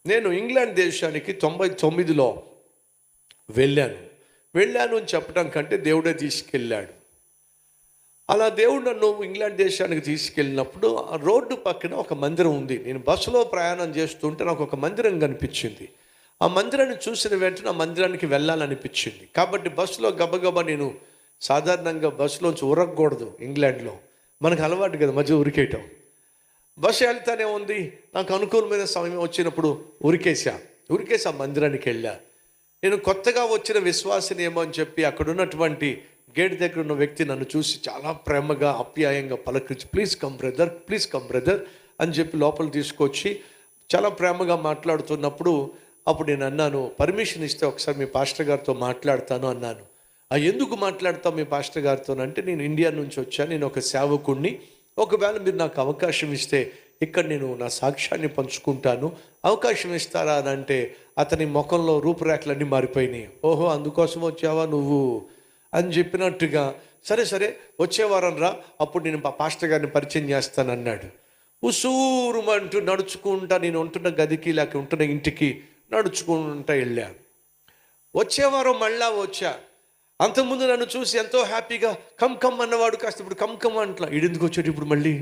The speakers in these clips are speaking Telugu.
నేను ఇంగ్లాండ్ దేశానికి 99లో వెళ్ళాను అని చెప్పడం కంటే దేవుడే తీసుకెళ్ళాడు. అలా దేవుడు నన్ను ఇంగ్లాండ్ దేశానికి తీసుకెళ్ళినప్పుడు ఆ రోడ్డు పక్కన ఒక మందిరం ఉంది. నేను బస్సులో ప్రయాణం చేస్తుంటే నాకు ఒక మందిరం కనిపించింది. ఆ మందిరాన్ని చూసిన వెంటనే ఆ మందిరానికి వెళ్ళాలనిపించింది. కాబట్టి బస్సులో గబగబా, నేను సాధారణంగా బస్సులోంచి ఉరకకూడదు ఇంగ్లాండ్లో, మనకు అలవాటు కదా మధ్య ఉరికేయటం. బస్సు వెళ్తానే ఉంది, నాకు అనుకూలమైన సమయం వచ్చినప్పుడు ఉరికేసా మందిరానికి వెళ్ళా. నేను కొత్తగా వచ్చిన విశ్వాసిని ఏమో అని చెప్పి అక్కడ ఉన్నటువంటి గేట్ దగ్గర ఉన్న వ్యక్తి నన్ను చూసి చాలా ప్రేమగా ఆప్యాయంగా పలకరించి ప్లీజ్ కమ్ బ్రదర్ అని చెప్పి లోపల తీసుకొచ్చి చాలా ప్రేమగా మాట్లాడుతున్నప్పుడు అప్పుడు నేను అన్నాను, పర్మిషన్ ఇస్తే ఒకసారి మీ పాస్టర్ గారితో మాట్లాడతాను అన్నాను. ఎందుకు మాట్లాడతావు మీ పాస్టర్ గారితో అంటే, నేను ఇండియా నుంచి వచ్చాను, నేను ఒక సేవకుడిని, ఒకవేళ మీరు నాకు అవకాశం ఇస్తే ఇక్కడ నేను నా సాక్ష్యాన్ని పంచుకుంటాను, అవకాశం ఇస్తారా అని అంటే అతని ముఖంలో రూపురేఖలన్నీ మారిపోయినాయి. ఓహో, అందుకోసం వచ్చావా నువ్వు అని చెప్పినట్టుగా, సరే వచ్చే వారం రా, అప్పుడు నేను పాస్టర్ గారిని పరిచయం చేస్తాను అన్నాడు. ఉసూరుమంటూ నడుచుకుంటా నేను ఉంటున్న గదికి లేక ఉంటున్న ఇంటికి నడుచుకుంటా వెళ్ళాను. వచ్చే వారం మళ్ళా వచ్చా. అంతకుముందు నన్ను చూసి ఎంతో హ్యాపీగా కమ్ అన్నవాడు కాస్త ఇప్పుడు కమ్ అంట్లా, ఈడెందుకు వచ్చాడు ఇప్పుడు మళ్ళీ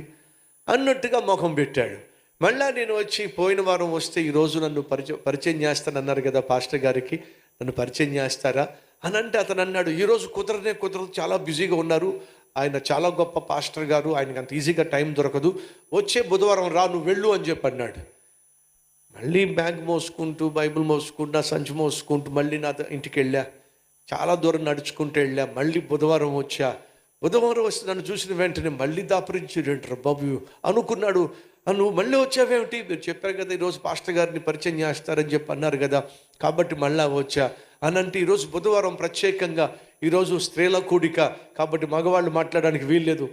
అన్నట్టుగా ముఖం పెట్టాడు. మళ్ళా నేను వచ్చి పోయిన వారం వస్తే ఈరోజు నన్ను పరిచయం చేస్తానన్నారు కదా పాస్టర్ గారికి, నన్ను పరిచయం చేస్తారా అని అంటే అతను అన్నాడు, ఈరోజు కుదరదు, చాలా బిజీగా ఉన్నారు, ఆయన చాలా గొప్ప పాస్టర్ గారు, ఆయనకి అంత ఈజీగా టైం దొరకదు, వచ్చే బుధవారం రా నువ్వు వెళ్ళు అని చెప్పి అన్నాడు. మళ్ళీ బ్యాగ్ మోసుకుంటూ బైబిల్ మోసుకుంటూ సంచి మోసుకుంటూ మళ్ళీ నా ఇంటికి వెళ్ళా. చాలా దూరం నడుచుకుంటూ వెళ్ళా. మళ్ళీ బుధవారం వస్తే నన్ను చూసిన వెంటనే మళ్ళీ దాపరించాడు బాబు అనుకున్నాడు. నువ్వు మళ్ళీ వచ్చావేమిటి, మీరు చెప్పారు కదా ఈరోజు పాస్టర్ గారిని పరిచయం చేస్తారని చెప్పి అన్నారు కదా, కాబట్టి మళ్ళా వచ్చా అని అంటే, ఈరోజు బుధవారం ప్రత్యేకంగా, ఈరోజు స్త్రీల కూడిక కాబట్టి మగవాళ్ళు మాట్లాడడానికి వీల్లేదు,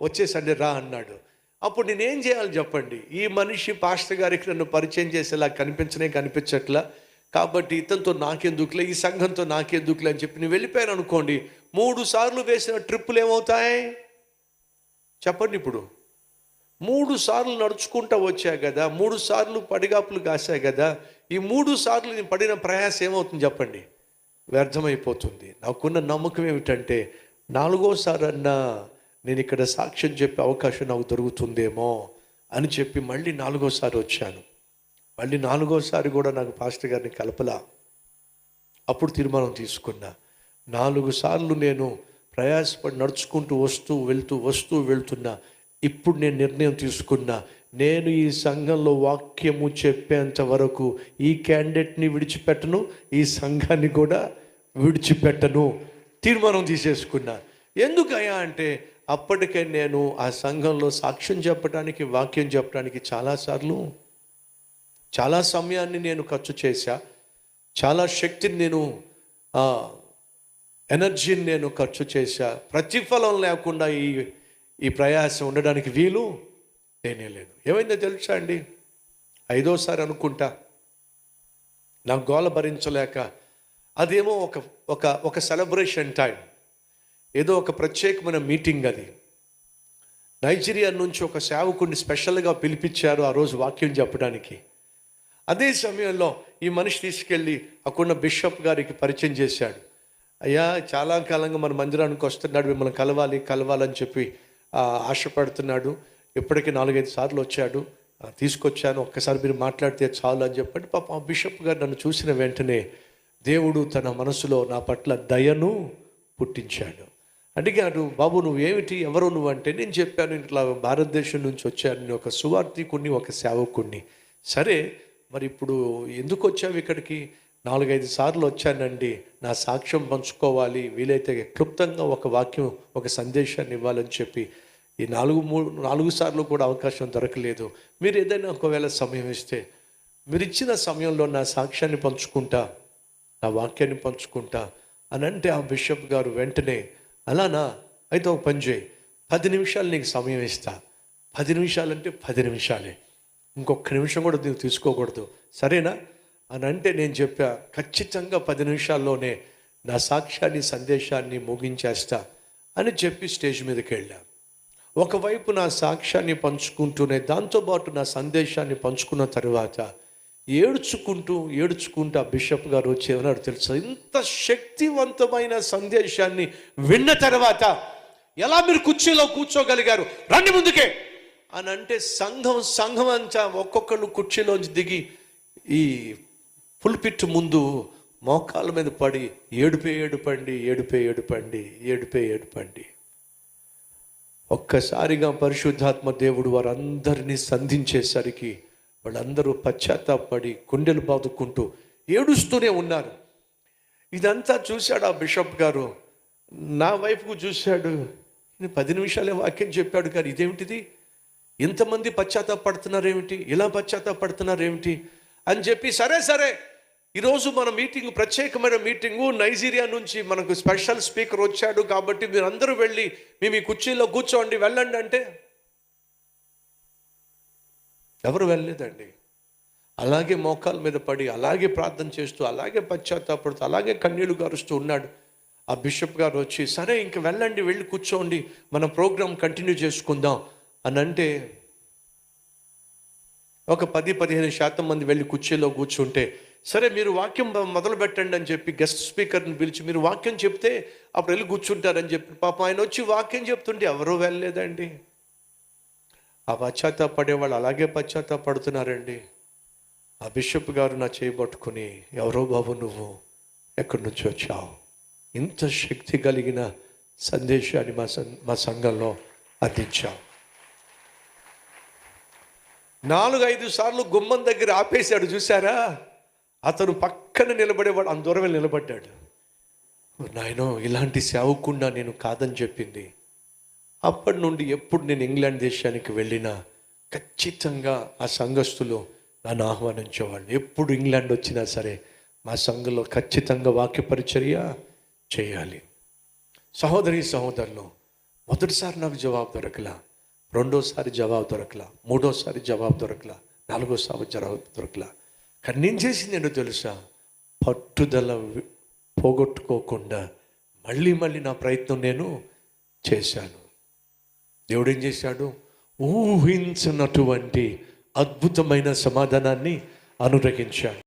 వచ్చేసండి రా అన్నాడు. అప్పుడు నేనేం చేయాలి చెప్పండి? ఈ మనిషి పాస్టర్ గారికి నన్ను పరిచయం చేసేలా కనిపించట్లా, కాబట్టి ఇతనితో నాకెందుకులే, ఈ సంఘంతో నాకెందుకులే అని చెప్పి నేను వెళ్ళిపోయాను అనుకోండి, 3 సార్లు వేసిన ట్రిప్పులు ఏమవుతాయి చెప్పండి? ఇప్పుడు 3 సార్లు నడుచుకుంటూ వచ్చా కదా, 3 సార్లు పడిగాపులు కాసా కదా, ఈ 3 సార్లు నేను పడిన ప్రయాసం ఏమవుతుంది చెప్పండి? వ్యర్థమైపోతుంది. నాకున్న నమ్మకం ఏమిటంటే 4వసారి అన్నా నేను ఇక్కడ సాక్ష్యం చెప్పే అవకాశం నాకు దొరుకుతుందేమో అని చెప్పి మళ్ళీ 4వసారి వచ్చాను. మళ్ళీ 4వసారి కూడా నాకు పాస్టర్ గారిని కలపలా. అప్పుడు తీర్మానం తీసుకున్నా, 4 సార్లు నేను ప్రయాసపడి నడుచుకుంటూ వస్తూ వెళ్తున్నా. ఇప్పుడు నేను నిర్ణయం తీసుకున్నా, నేను ఈ సంఘంలో వాక్యము చెప్పేంత వరకు ఈ క్యాండిడేట్ని విడిచిపెట్టను, ఈ సంఘాన్ని కూడా విడిచిపెట్టను, తీర్మానం తీసేసుకున్నా. ఎందుకయ్యా అంటే, అప్పటికే నేను ఆ సంఘంలో సాక్ష్యం చెప్పడానికి, వాక్యం చెప్పడానికి చాలా సమయాన్ని నేను ఖర్చు చేశా, చాలా శక్తిని నేను ఎనర్జీని నేను ఖర్చు చేశా. ప్రతిఫలం లేకుండా ఈ ప్రయాసం ఉండడానికి వీలు లేదు. ఏమైందో తెలుసా అండి, 5వసారి అనుకుంటా, నా గోల భరించలేక, అదేమో ఒక సెలబ్రేషన్ టైం, ఏదో ఒక ప్రత్యేకమైన మీటింగ్. అది నైజీరియా నుంచి ఒక సేవకుడిని స్పెషల్గా పిలిపించారు ఆ రోజు వాక్యం చెప్పడానికి. అదే సమయంలో ఈ మనిషి తీసుకెళ్ళి అక్కడున్న బిషప్ గారికి పరిచయం చేశాడు. అయ్యా, చాలా కాలంగా మన మందిరానికి వస్తున్నాడు, మిమ్మల్ని కలవాలని చెప్పి ఆశపడుతున్నాడు, ఇప్పటికీ 4-5 సార్లు వచ్చాడు, తీసుకొచ్చాను, ఒక్కసారి మీరు మాట్లాడితే చాలు అని చెప్పండి. పాపం ఆ బిషప్ గారు నన్ను చూసిన వెంటనే దేవుడు తన మనసులో నా పట్ల దయను పుట్టించాడు. అడిగాడు, బాబు నువ్వేమిటి, ఎవరు నువ్వు అంటే నేను చెప్పాను, ఇట్లా భారతదేశం నుంచి వచ్చాను, నేను ఒక సువార్థికుణ్ణి, ఒక సేవకుణ్ణి. సరే మరి ఇప్పుడు ఎందుకు వచ్చావు ఇక్కడికి? 4-5 సార్లు వచ్చానండి, నా సాక్ష్యం పంచుకోవాలి, వీలైతే క్లుప్తంగా ఒక వాక్యం, ఒక సందేశాన్ని ఇవ్వాలని చెప్పి. ఈ 4 సార్లు కూడా అవకాశం దొరకలేదు. మీరు ఏదైనా ఒకవేళ సమయం ఇస్తే, మీరు ఇచ్చిన సమయంలో నా సాక్ష్యాన్ని పంచుకుంటా, నా వాక్యాన్ని పంచుకుంటా అని అంటే ఆ బిషప్ గారు వెంటనే, అలానా, అయితే ఒక పని చేయి, 10 నిమిషాలు నీకు సమయం ఇస్తా. 10 నిమిషాలంటే 10 నిమిషాలే, ఇంకొక నిమిషం కూడా నువ్వు తీసుకోకూడదు, సరేనా అని అంటే నేను చెప్పా, ఖచ్చితంగా 10 నిమిషాల్లోనే నా సాక్ష్యాన్ని, సందేశాన్ని ముగించేస్తా అని చెప్పి స్టేజ్ మీదకి వెళ్ళా. ఒకవైపు నా సాక్ష్యాన్ని పంచుకుంటూనే దాంతోపాటు నా సందేశాన్ని పంచుకున్న తర్వాత ఏడ్చుకుంటూ ఆ బిషప్ గారు వచ్చి ఏమన్నాడు తెలుసా? ఇంత శక్తివంతమైన సందేశాన్ని విన్న తర్వాత ఎలా మీరు కుర్చీలో కూర్చోగలిగారు, రండి ముందుకే అని అంటే సంఘం అంతా ఒక్కొక్కరు కుర్చీలోంచి దిగి ఈ పుల్పిట్ ముందు మోకాళ్ళ మీద పడి ఏడుపండి. ఒక్కసారిగా పరిశుద్ధాత్మ దేవుడు వారందరినీ సంధించేసరికి వాళ్ళందరూ పశ్చాత్తాపడి గుండెలు బాదుకుంటూ ఏడుస్తూనే ఉన్నారు. ఇదంతా చూశాడు ఆ బిషప్ గారు, నా వైపుకు చూశాడు. 10 నిమిషాలే వాక్యం చెప్పాడు కానీ ఇదేమిటిది, ఇంతమంది పశ్చాత్తాపడుతున్నారేమిటి, ఇలా పశ్చాత్తాపడుతున్నారేమిటి అని చెప్పి, సరే ఈరోజు మన మీటింగ్ ప్రత్యేకమైన మీటింగు, నైజీరియా నుంచి మనకు స్పెషల్ స్పీకర్ వచ్చాడు కాబట్టి మీరు అందరూ వెళ్ళి మేము ఈ కుర్చీలో కూర్చోండి, వెళ్ళండి అంటే ఎవరు వెళ్ళలేదండి. అలాగే మోకాల మీద పడి, అలాగే ప్రార్థన చేస్తూ, అలాగే పశ్చాత్తాపడుతూ, అలాగే కన్నీళ్లు గారుస్తూ ఉన్నాడు. ఆ బిషప్ గారు వచ్చి, సరే ఇంక వెళ్ళండి, వెళ్ళి కూర్చోండి, మన ప్రోగ్రాం కంటిన్యూ చేసుకుందాం అని అంటే ఒక 10-15% మంది వెళ్ళి కుర్చీలో కూర్చుంటే, సరే మీరు వాక్యం మొదలు పెట్టండి అని చెప్పి గెస్ట్ స్పీకర్ని పిలిచి, మీరు వాక్యం చెప్తే అప్పుడు వెళ్ళి కూర్చుంటారని చెప్పి పాపం ఆయన వచ్చి వాక్యం చెప్తుంటే ఎవరూ వెళ్ళలేదండి. ఆ పశ్చాత్తాపడేవాళ్ళు అలాగే పశ్చాత్తాపడుతున్నారండి. ఆ బిషప్ గారు నా చేయబట్టుకుని, ఎవరో బాబు నువ్వు ఎక్కడి నుంచి వచ్చావు, ఇంత శక్తి కలిగిన సందేశాన్ని మా సంఘంలో అందించావు. 4-5 సార్లు గుమ్మం దగ్గర ఆపేశాడు, చూసారా? అతను పక్కన నిలబడేవాడు, అంత దూరమే నిలబడ్డాడు. నాయనో, ఇలాంటి సేవకుండా నేను కాదని చెప్పింది. అప్పటి నుండి ఎప్పుడు నేను ఇంగ్లాండ్ దేశానికి వెళ్ళినా ఖచ్చితంగా ఆ సంఘస్థులు నన్ను ఆహ్వానించేవాళ్ళు. ఎప్పుడు ఇంగ్లాండ్ వచ్చినా సరే మా సంఘంలో ఖచ్చితంగా వాక్య పరిచర్య చేయాలి. సహోదరులు, మొదటిసారి నాకు జవాబు దొరకలా, రెండోసారి జవాబు దొరకలా, మూడోసారి జవాబు దొరకలా, 4వసారి జవాబు దొరకలా. కానీ నేను చేసింది ఏంటో తెలుసా? పట్టుదల పోగొట్టుకోకుండా మళ్ళీ నా ప్రయత్నం నేను చేశాను. దేవుడు ఏం చేశాడు? ఊహించినటువంటి అద్భుతమైన సమాధానాన్ని అనుగ్రహించాడు.